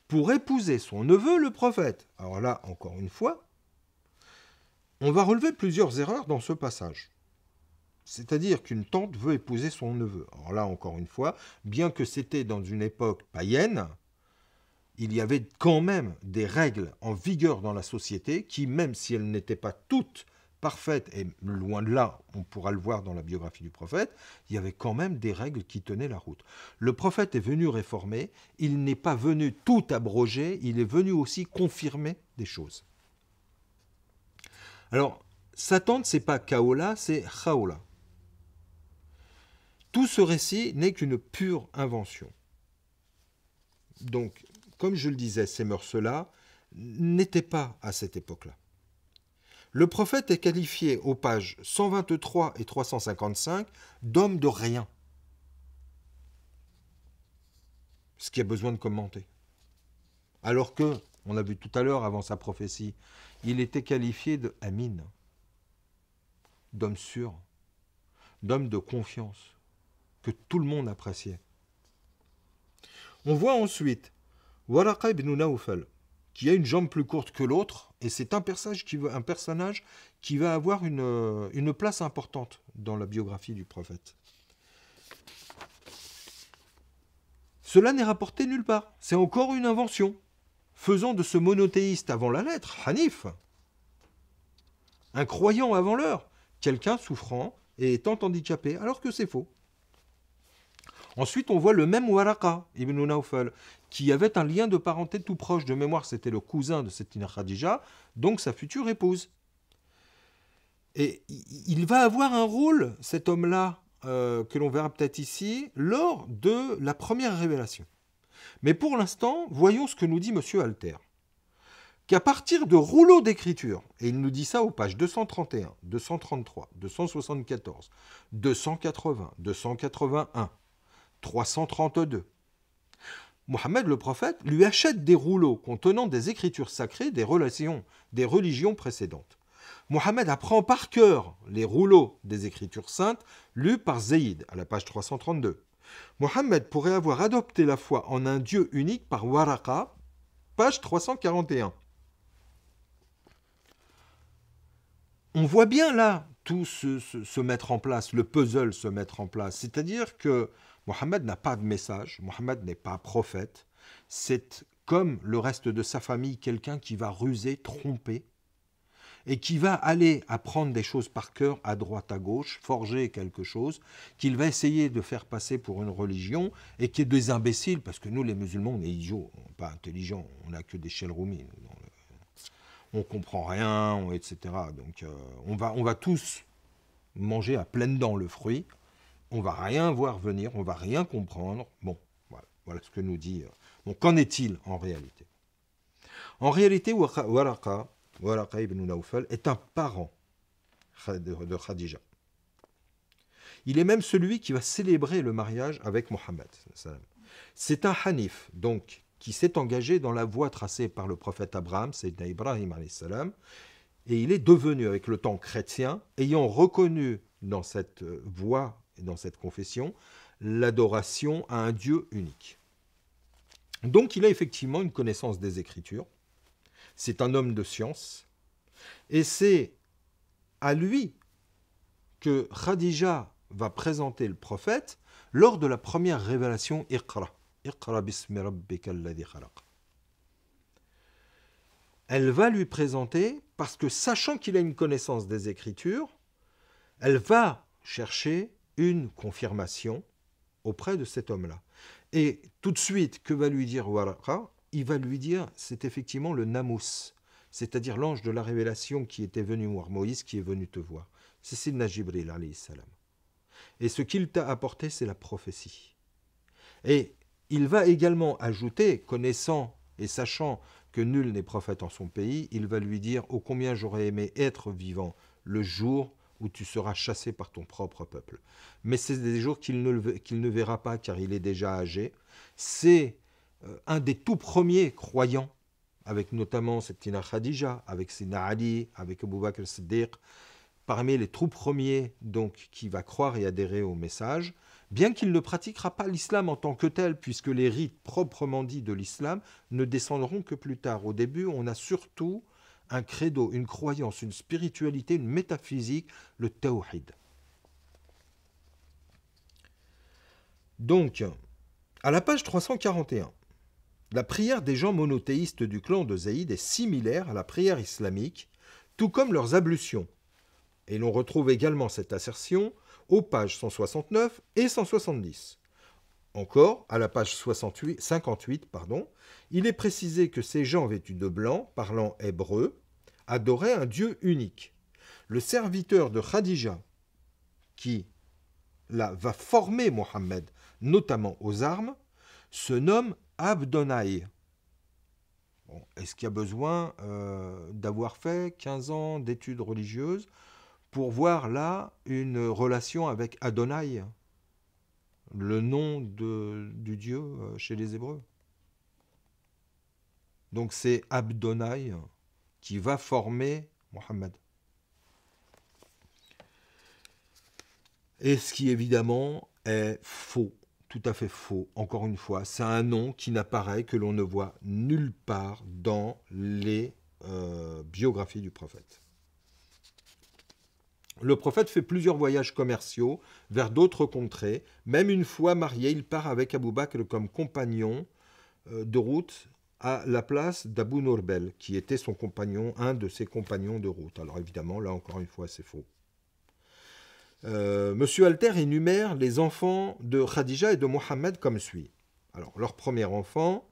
pour épouser son neveu le prophète. Alors là, encore une fois, on va relever plusieurs erreurs dans ce passage. C'est-à-dire qu'une tante veut épouser son neveu. Alors là, encore une fois, bien que c'était dans une époque païenne, il y avait quand même des règles en vigueur dans la société qui, même si elles n'étaient pas toutes parfaites, et loin de là, on pourra le voir dans la biographie du prophète, il y avait quand même des règles qui tenaient la route. Le prophète est venu réformer, il n'est pas venu tout abroger, il est venu aussi confirmer des choses. Alors, sa tante, c'est pas Kaola, c'est Khaola. Tout ce récit n'est qu'une pure invention. Donc, comme je le disais, ces mœurs-là n'étaient pas à cette époque-là. Le prophète est qualifié aux pages 123 et 355 d'homme de rien. Ce qui a besoin de commenter. Alors que on a vu tout à l'heure avant sa prophétie, il était qualifié de Amin, d'homme sûr, d'homme de confiance, que tout le monde appréciait. On voit ensuite Waraqa ibn Nawfal, qui a une jambe plus courte que l'autre, et c'est un personnage qui va avoir une place importante dans la biographie du prophète. Cela n'est rapporté nulle part, c'est encore une invention, faisant de ce monothéiste avant la lettre, Hanif, un croyant avant l'heure, quelqu'un souffrant et étant handicapé, alors que c'est faux. Ensuite, on voit le même Waraqa ibn Nawfal, qui avait un lien de parenté tout proche. De mémoire, c'était le cousin de Settina Khadija, donc sa future épouse. Et il va avoir un rôle, cet homme-là, que l'on verra peut-être ici, lors de la première révélation. Mais pour l'instant, voyons ce que nous dit M. Alter. Qu'à partir de rouleaux d'écriture, et il nous dit ça aux pages 231, 233, 274, 280, 281, 332. Mohammed le prophète lui achète des rouleaux contenant des écritures sacrées des religions précédentes. Mohammed apprend par cœur les rouleaux des écritures saintes lus par Zayd à la page 332. Mohammed pourrait avoir adopté la foi en un Dieu unique par Waraqa, page 341. On voit bien là tout se mettre en place, le puzzle se mettre en place. C'est-à-dire que Mohammed n'a pas de message, Mohammed n'est pas prophète. C'est comme le reste de sa famille, quelqu'un qui va ruser, tromper, et qui va aller apprendre des choses par cœur, à droite, à gauche, forger quelque chose, qu'il va essayer de faire passer pour une religion, et qui est des imbéciles, parce que nous, les musulmans, on est idiots, pas intelligents, on n'a que des shelroumis, on comprend rien, etc. Donc on va tous manger à pleines dents le fruit, on va rien voir venir, on va rien comprendre. Bon, voilà ce que nous dit. Donc qu'en est-il en réalité? En réalité, Waraqa ibn Nawfal est un parent de Khadija. Il est même celui qui va célébrer le mariage avec Mohammed. C'est un Hanif, donc, qui s'est engagé dans la voie tracée par le prophète Abraham, Sayyidina Ibrahim alayhi salam, et il est devenu avec le temps chrétien, ayant reconnu dans cette voie et dans cette confession l'adoration à un Dieu unique. Donc il a effectivement une connaissance des Écritures, c'est un homme de science, et c'est à lui que Khadija va présenter le prophète lors de la première révélation Iqra. Iqra bismi rabbika alladhi khalaq. Elle va lui présenter, parce que sachant qu'il a une connaissance des Écritures, elle va chercher une confirmation auprès de cet homme-là. Et tout de suite, que va lui dire Waraqa? Il va lui dire, c'est effectivement le Namus, c'est-à-dire l'ange de la révélation qui était venu voir Moïse, qui est venu te voir. C'est Sidna Jibril, alayhi salam. Et ce qu'il t'a apporté, c'est la prophétie. Et il va également ajouter, connaissant et sachant que nul n'est prophète en son pays, il va lui dire « Ô combien j'aurais aimé être vivant le jour où tu seras chassé par ton propre peuple. » Mais c'est des jours qu'il ne verra pas car il est déjà âgé. C'est un des tout premiers croyants, avec notamment Settina Khadija, avec Sina Ali, avec Abu Bakr al-Siddiq, parmi les tout premiers donc, qui va croire et adhérer au message, bien qu'il ne pratiquera pas l'islam en tant que tel, puisque les rites proprement dits de l'islam ne descendront que plus tard. Au début, on a surtout un credo, une croyance, une spiritualité, une métaphysique, le tawhid. Donc, à la page 341, la prière des gens monothéistes du clan de Zaïd est similaire à la prière islamique, tout comme leurs ablutions. Et l'on retrouve également cette assertion aux pages 169 et 170. Encore, à la page 58, il est précisé que ces gens vêtus de blanc, parlant hébreu, adoraient un Dieu unique. Le serviteur de Khadija, qui là, va former Mohammed, notamment aux armes, se nomme Abdonaï. Bon, est-ce qu'il y a besoin d'avoir fait 15 ans d'études religieuses pour voir là une relation avec Adonai, le nom du Dieu chez les Hébreux? Donc c'est Abdonai qui va former Mohammed. Et ce qui évidemment est faux, tout à fait faux, encore une fois. C'est un nom qui n'apparaît, que l'on ne voit nulle part dans les biographies du prophète. Le prophète fait plusieurs voyages commerciaux vers d'autres contrées. Même une fois marié, il part avec Abou Bakr comme compagnon de route à la place d'Abou Nourbel, qui était son compagnon, un de ses compagnons de route. Alors évidemment, là encore une fois, c'est faux. Monsieur Alter énumère les enfants de Khadija et de Mohammed comme suit. Alors, leur premier enfant,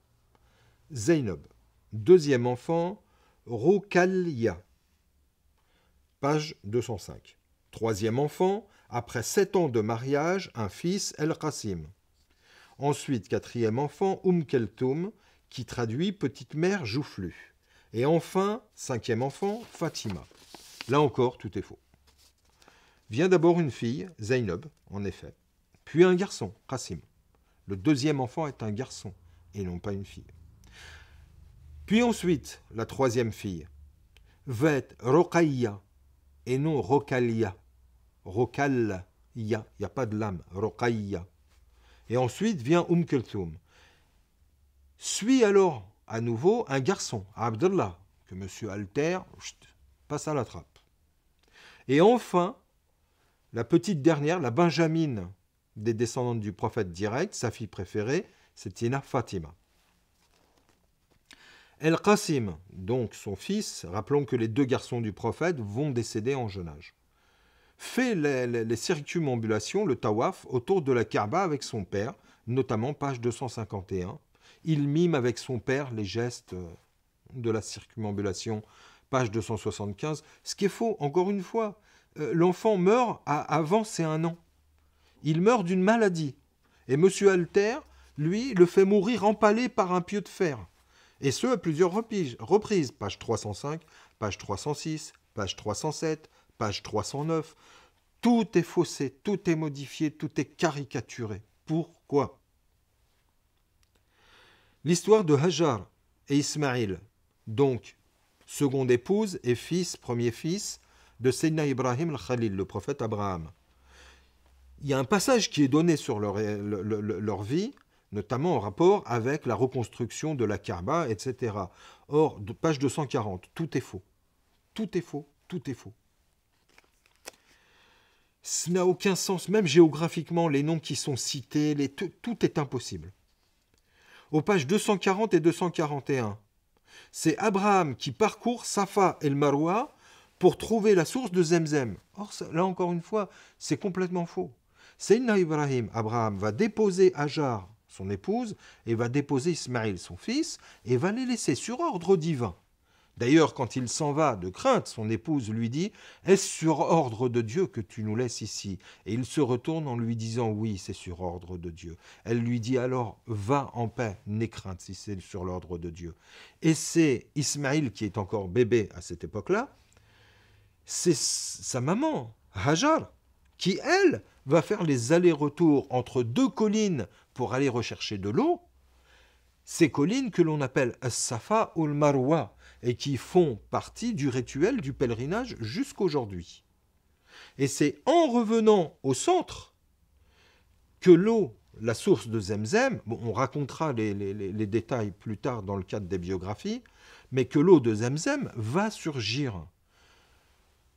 Zainab. Deuxième enfant, Rokhaya, page 205. Troisième enfant, après 7 ans de mariage, un fils, El-Qasim. Ensuite, quatrième enfant, Keltoum, qui traduit petite mère joufflue. Et enfin, cinquième enfant, Fatima. Là encore, tout est faux. Vient d'abord une fille, Zainab, en effet, puis un garçon, Qasim. Le deuxième enfant est un garçon, et non pas une fille. Puis ensuite, la troisième fille, va être Rokhaya, et non Rokalia. Rokalia, il n'y a pas de lame, Rokhaya. Et ensuite vient Keltoum. Suit alors à nouveau un garçon, Abdullah, que M. Alter passe à la trappe. Et enfin, la petite dernière, la Benjamine des descendantes du prophète direct, sa fille préférée, c'est Tina Fatima. El-Qasim, donc son fils, rappelons que les deux garçons du prophète vont décéder en jeune âge, fait les circumambulations, le tawaf, autour de la Kaaba avec son père, notamment page 251. Il mime avec son père les gestes de la circumambulation, page 275. Ce qui est faux, encore une fois, l'enfant meurt avant ses 1 an. Il meurt d'une maladie. Et M. Alter, lui, le fait mourir empalé par un pieu de fer. Et ce, à plusieurs reprises. Page 305, page 306, page 307, page 309. Tout est faussé, tout est modifié, tout est caricaturé. Pourquoi ? L'histoire de Hajar et Ismaïl, donc seconde épouse et premier fils de Sayyidina Ibrahim al-Khalil, le prophète Abraham. Il y a un passage qui est donné sur leur vie, notamment en rapport avec la reconstruction de la Kaaba, etc. Or, page 240, tout est faux. Tout est faux, tout est faux. Ce n'a aucun sens, même géographiquement, les noms qui sont cités, tout est impossible. Aux pages 240 et 241, c'est Abraham qui parcourt Safa et le Marwa pour trouver la source de Zemzem. Or, là encore une fois, c'est complètement faux. Sayyidina Ibrahim, Abraham, va déposer Hajar, son épouse, et va déposer Ismaïl, son fils, et va les laisser sur ordre divin. D'ailleurs, quand il s'en va de crainte, son épouse lui dit « Est-ce sur ordre de Dieu que tu nous laisses ici ?» Et il se retourne en lui disant « Oui, c'est sur ordre de Dieu. » Elle lui dit alors « Va en paix, n'aie crainte si c'est sur l'ordre de Dieu. » Et c'est Ismaïl qui est encore bébé à cette époque-là, c'est sa maman, Hajar, qui, elle, va faire les allers-retours entre 2 collines pour aller rechercher de l'eau. Ces collines que l'on appelle As-Safa ou le Marwa et qui font partie du rituel du pèlerinage jusqu'aujourd'hui. Et c'est en revenant au centre que l'eau, la source de Zemzem, bon, on racontera les détails plus tard dans le cadre des biographies, mais que l'eau de Zemzem va surgir.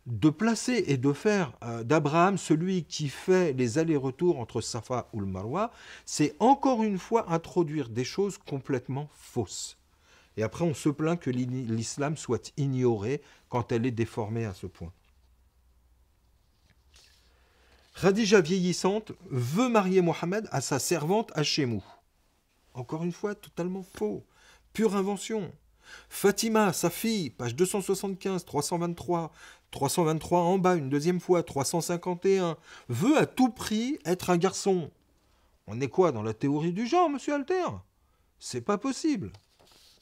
De placer et de faire d'Abraham celui qui fait les allers-retours entre Safa ou le Marwa, c'est encore une fois introduire des choses complètement fausses. Et après, on se plaint que l'islam soit ignoré quand elle est déformée à ce point. Khadija vieillissante veut marier Mohammed à sa servante Hachémou. Encore une fois, totalement faux. Pure invention. Fatima, sa fille, page 275, 323, 323 en bas, une deuxième fois, 351, veut à tout prix être un garçon. On est quoi dans la théorie du genre, monsieur Alter ? C'est pas possible.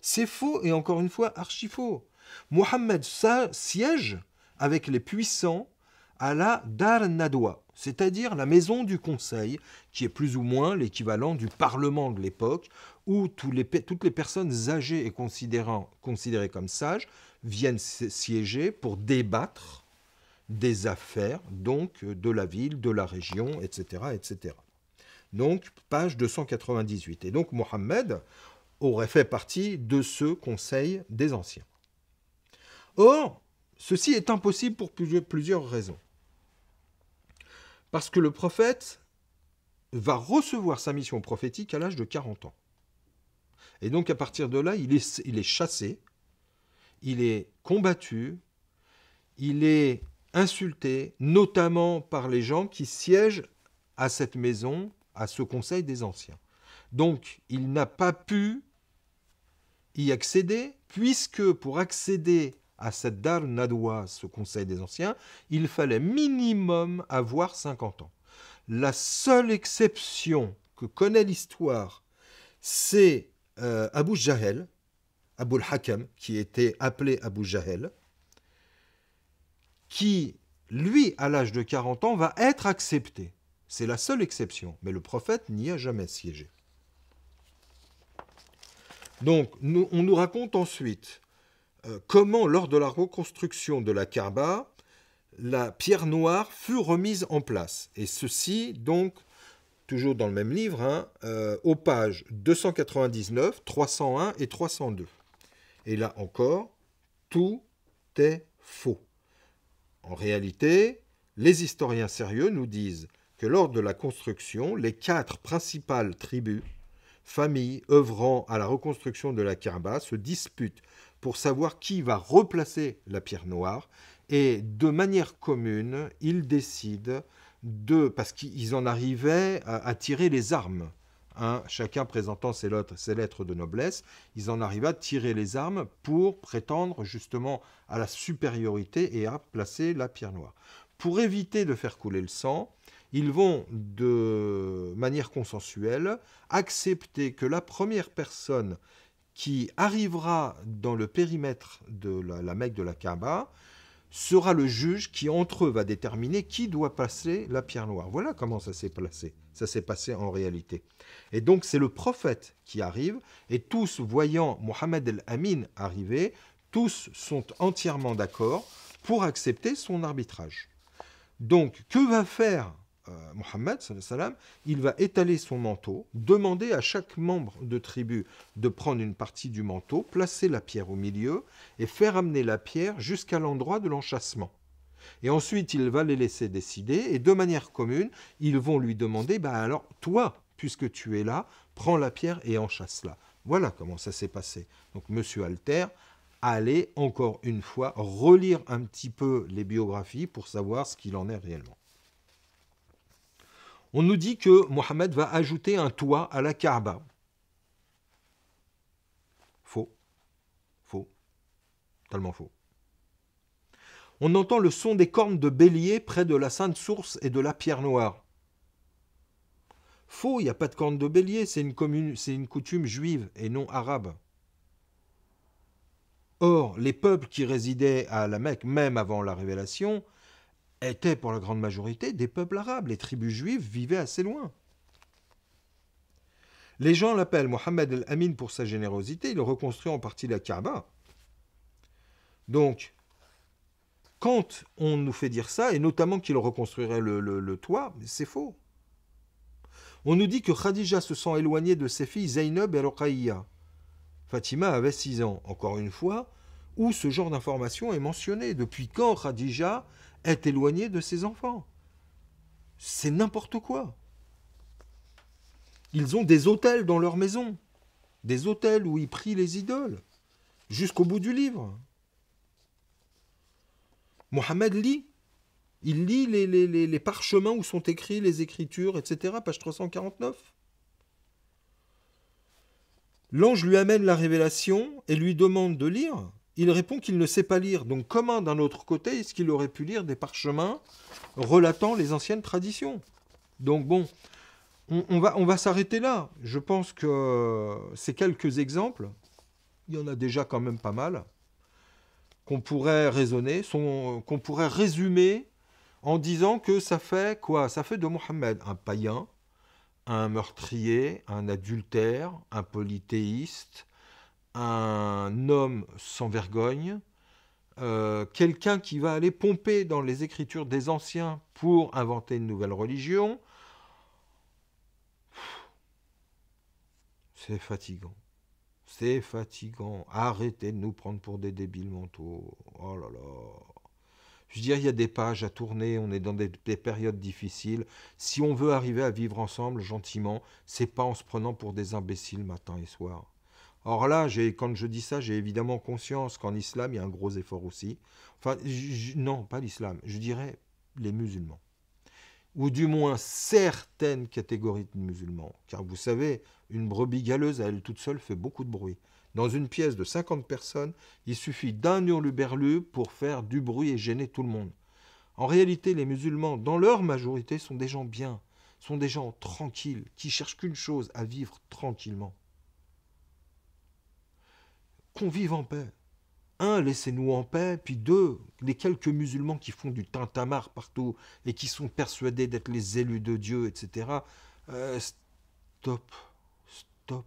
C'est faux et encore une fois archi faux. Mohammed siège avec les puissants à la Dar Nadwa, c'est-à-dire la maison du conseil, qui est plus ou moins l'équivalent du parlement de l'époque, où toutes les personnes âgées et considérées comme sages viennent siéger pour débattre des affaires, donc de la ville, de la région, etc., etc. Donc, page 298. Et donc, Mohammed aurait fait partie de ce conseil des anciens. Or, ceci est impossible pour plusieurs raisons. Parce que le prophète va recevoir sa mission prophétique à l'âge de 40 ans. Et donc, à partir de là, il est chassé, il est combattu, il est insulté, notamment par les gens qui siègent à cette maison, à ce conseil des anciens. Donc, il n'a pas pu y accéder, puisque pour accéder à cette Dar Nadwa, ce conseil des anciens, il fallait minimum avoir 50 ans. La seule exception que connaît l'histoire, c'est Abu Jahel, Abu al-Hakam, qui était appelé Abu Jahel, qui, lui, à l'âge de 40 ans, va être accepté. C'est la seule exception, mais le prophète n'y a jamais siégé. Donc, on nous raconte ensuite comment, lors de la reconstruction de la Kaaba, la pierre noire fut remise en place. Et ceci, donc, toujours dans le même livre, aux pages 299, 301 et 302. Et là encore, tout est faux. En réalité, les historiens sérieux nous disent que lors de la construction, les 4 principales tribus, familles œuvrant à la reconstruction de la Kaaba se disputent pour savoir qui va replacer la pierre noire, et de manière commune, ils décident parce qu'ils en arrivaient à tirer les armes, chacun présentant ses lettres de noblesse, ils en arrivaient à tirer les armes pour prétendre justement à la supériorité et à placer la pierre noire. Pour éviter de faire couler le sang, ils vont de manière consensuelle accepter que la première personne qui arrivera dans le périmètre de la Mecque de la Kaaba sera le juge qui, entre eux, va déterminer qui doit passer la pierre noire. Voilà comment ça s'est placé. Ça s'est passé en réalité. Et donc, c'est le prophète qui arrive, et tous, voyant Mohammed el-Amin arriver, tous sont entièrement d'accord pour accepter son arbitrage. Donc, que va faire Mohammed, il va étaler son manteau, demander à chaque membre de tribu de prendre une partie du manteau, placer la pierre au milieu et faire amener la pierre jusqu'à l'endroit de l'enchâssement. Et ensuite, il va les laisser décider et de manière commune, ils vont lui demander, alors toi, puisque tu es là, prends la pierre et enchâsse-la. Voilà comment ça s'est passé. Donc, Monsieur Alter, allez encore une fois relire un petit peu les biographies pour savoir ce qu'il en est réellement. On nous dit que Mohammed va ajouter un toit à la Kaaba. Faux. Faux. Tellement faux. On entend le son des cornes de bélier près de la Sainte Source et de la pierre noire. Faux, il n'y a pas de cornes de bélier, c'est une coutume juive et non arabe. Or, les peuples qui résidaient à la Mecque, même avant la révélation, étaient pour la grande majorité des peuples arabes. Les tribus juives vivaient assez loin. Les gens l'appellent Mohammed el-Amin pour sa générosité, il reconstruit en partie la Kaaba. Donc, quand on nous fait dire ça, et notamment qu'il reconstruirait le toit, c'est faux. On nous dit que Khadija se sent éloignée de ses filles Zaynab et Ruqayya. Fatima avait 6 ans. Encore une fois, où ce genre d'information est mentionné. Depuis quand Khadija est éloignée de ses enfants? C'est n'importe quoi. Ils ont des autels dans leur maison. Des autels où ils prient les idoles. Jusqu'au bout du livre. Mohammed lit. Il lit les parchemins où sont écrits les écritures, etc. Page 349. L'ange lui amène la révélation et lui demande de lire. Il répond qu'il ne sait pas lire. Donc comment, d'un autre côté, est-ce qu'il aurait pu lire des parchemins relatant les anciennes traditions? Donc bon, on va s'arrêter là. Je pense que ces quelques exemples, il y en a déjà quand même pas mal, qu'on pourrait raisonner, qu'on pourrait résumer en disant que ça fait quoi? Ça fait de Mohammed un païen, un meurtrier, un adultère, un polythéiste, un homme sans vergogne, quelqu'un qui va aller pomper dans les écritures des anciens pour inventer une nouvelle religion. C'est fatigant. C'est fatigant. Arrêtez de nous prendre pour des débiles mentaux. Oh là là. Je veux dire, il y a des pages à tourner, on est dans des périodes difficiles. Si on veut arriver à vivre ensemble gentiment, c'est pas en se prenant pour des imbéciles matin et soir. Or là, quand je dis ça, j'ai évidemment conscience qu'en islam, il y a un gros effort aussi. Enfin, non, pas l'islam, je dirais les musulmans. Ou du moins certaines catégories de musulmans. Car vous savez, une brebis galeuse à elle toute seule fait beaucoup de bruit. Dans une pièce de 50 personnes, il suffit d'un hurluberlu pour faire du bruit et gêner tout le monde. En réalité, les musulmans, dans leur majorité, sont des gens bien, sont des gens tranquilles, qui cherchent qu'une chose, à vivre tranquillement. Qu'on vive en paix. Un, laissez-nous en paix, puis deux, les quelques musulmans qui font du tintamarre partout et qui sont persuadés d'être les élus de Dieu, etc. Stop, stop.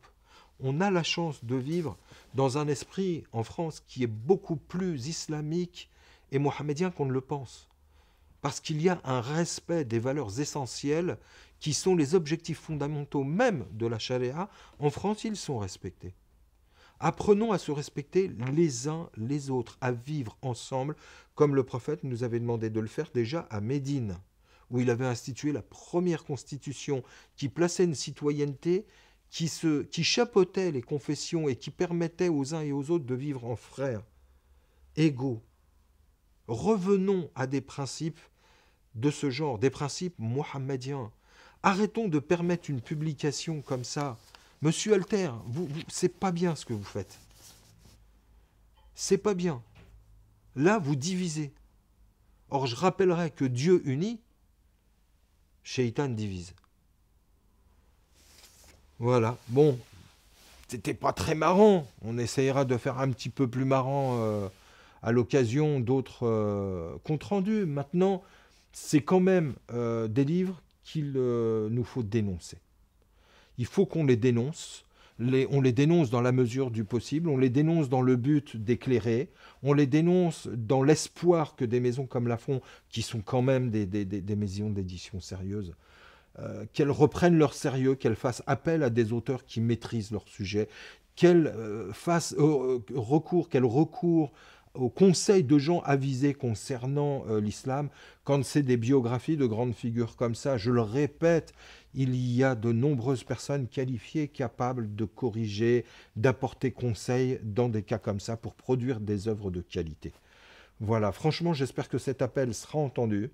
On a la chance de vivre dans un esprit en France qui est beaucoup plus islamique et mohammedien qu'on ne le pense. Parce qu'il y a un respect des valeurs essentielles qui sont les objectifs fondamentaux même de la charia. En France, ils sont respectés. Apprenons à se respecter les uns les autres, à vivre ensemble, comme le prophète nous avait demandé de le faire déjà à Médine, où il avait institué la première constitution qui plaçait une citoyenneté qui chapeautait les confessions et qui permettait aux uns et aux autres de vivre en frères, égaux. Revenons à des principes de ce genre, des principes mohammediens. Arrêtons de permettre une publication comme ça. Monsieur Alter, c'est pas bien ce que vous faites. C'est pas bien. Là, vous divisez. Or, je rappellerai que Dieu unit, Shaitan divise. Voilà. Bon, c'était pas très marrant. On essayera de faire un petit peu plus marrant à l'occasion d'autres comptes rendus. Maintenant, c'est quand même des livres qu'il nous faut dénoncer. Il faut qu'on les dénonce. On les dénonce dans la mesure du possible, on les dénonce dans le but d'éclairer, on les dénonce dans l'espoir que des maisons comme la Fond, qui sont quand même des maisons d'édition sérieuses, qu'elles reprennent leur sérieux, qu'elles fassent appel à des auteurs qui maîtrisent leur sujet, qu'elles fassent recours au conseil de gens avisés concernant l'islam, quand c'est des biographies de grandes figures comme ça. Je le répète, il y a de nombreuses personnes qualifiées, capables de corriger, d'apporter conseil dans des cas comme ça pour produire des œuvres de qualité. Voilà, franchement, j'espère que cet appel sera entendu,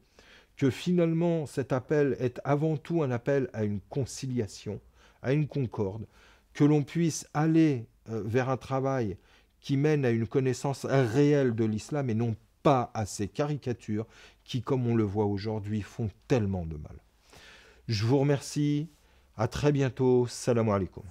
que finalement cet appel est avant tout un appel à une conciliation, à une concorde, que l'on puisse aller vers un travail qui mène à une connaissance réelle de l'islam et non pas à ces caricatures qui, comme on le voit aujourd'hui, font tellement de mal. Je vous remercie. À très bientôt. Salam alaikum.